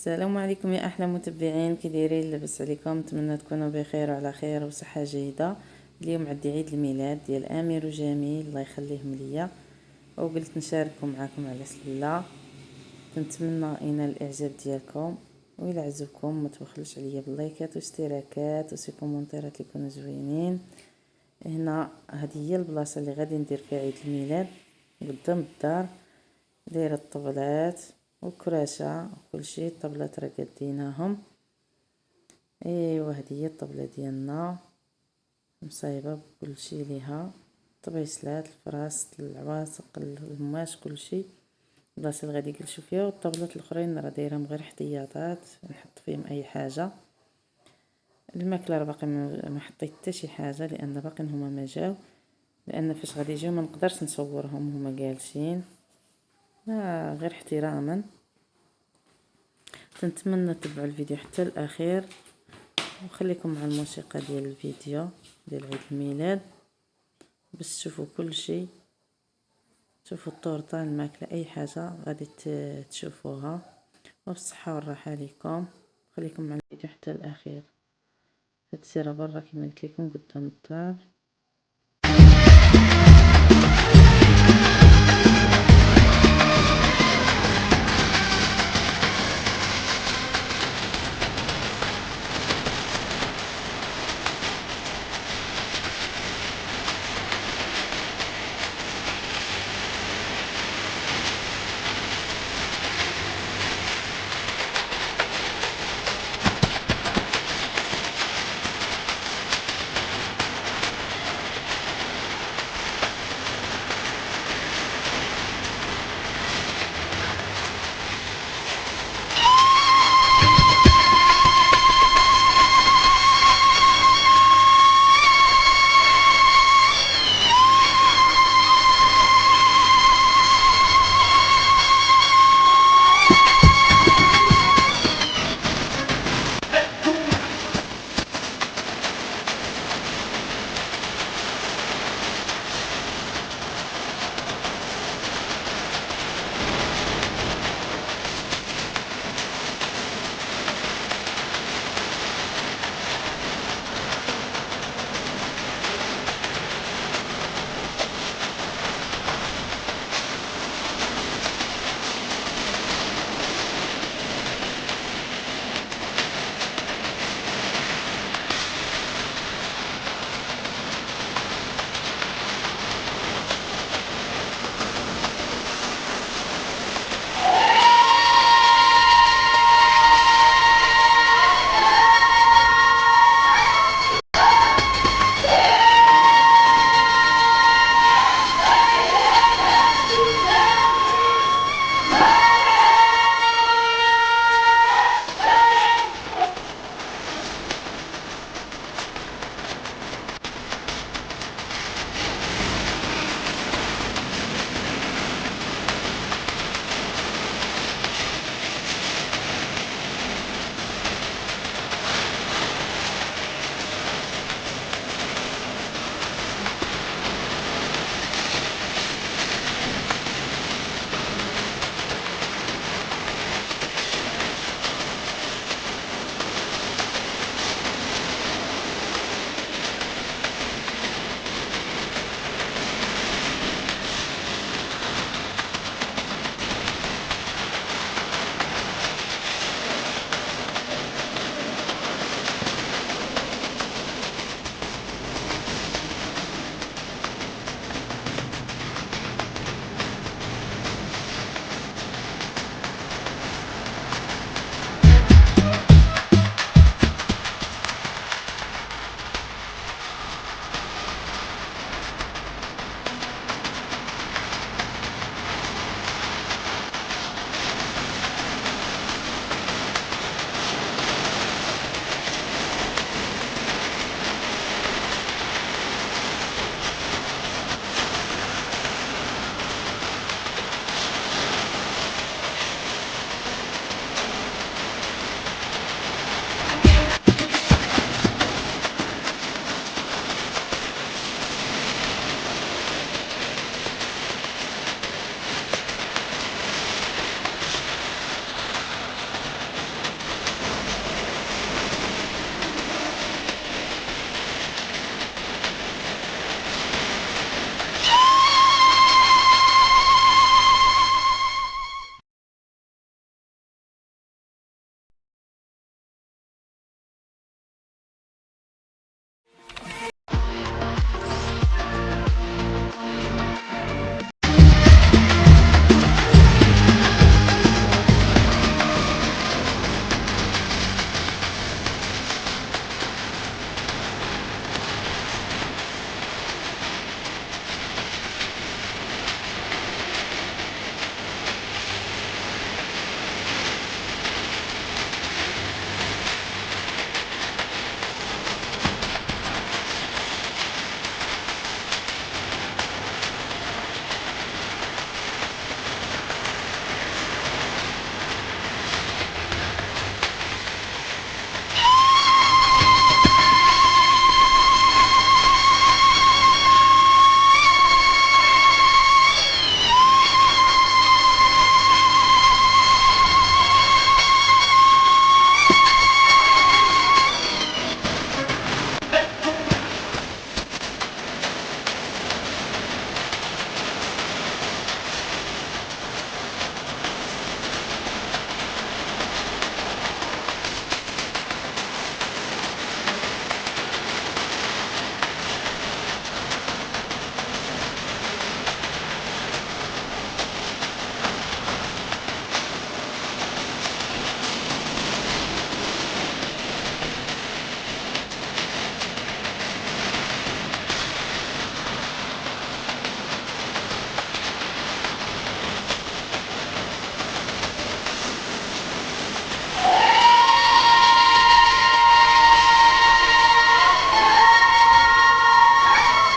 السلام عليكم يا احلى متبعين، كي دايرين؟ لاباس عليكم؟ نتمنى تكونوا بخير وعلى خير وصحه جيده. اليوم عندي عيد الميلاد ديال امير وجميل، الله يخليهم ليا، وقلت نشارككم معكم على سله. كنتمنى ينال الاعجاب ديالكم، وإلا عجبكم ما تبخلوش عليا باللايكات واشتراكات وسي كومونتيرات اللي يكونوا زوينين. هنا هذه هي البلاصه اللي غادي ندير فيها عيد الميلاد، قدام الدار. دايره الطبلات والكراسه وكل شيء. الطبلات راه قديناهم. ايوا هذه هي الطبله ديالنا مصايبه بكل شيء ليها، طبيسلات، الفراس، العواسق، الهماش، كل شيء. البلاصه اللي غادي نجلسوا فيها، والطبلات الاخرين راه دايرهم غير احتياطات نحط فيهم اي حاجه. الماكله راه باقي ما حطيت حتى شي حاجه، لان باقي هما ما جاو، لان فاش غادي يجيو ما نقدرش نصورهم هما جالسين، غير احتراما. نتمنى تتبعوا الفيديو حتى الاخير، وخليكم مع الموسيقى ديال الفيديو ديال عيد الميلاد باش تشوفوا كل شيء. تشوفوا الطورطه، الماكله، اي حاجه غادي تشوفوها. وبالصحه والراحه ليكم. خليكم مع الفيديو حتى الاخير. هاد السيره برا كما قلت لكم قدام الدار.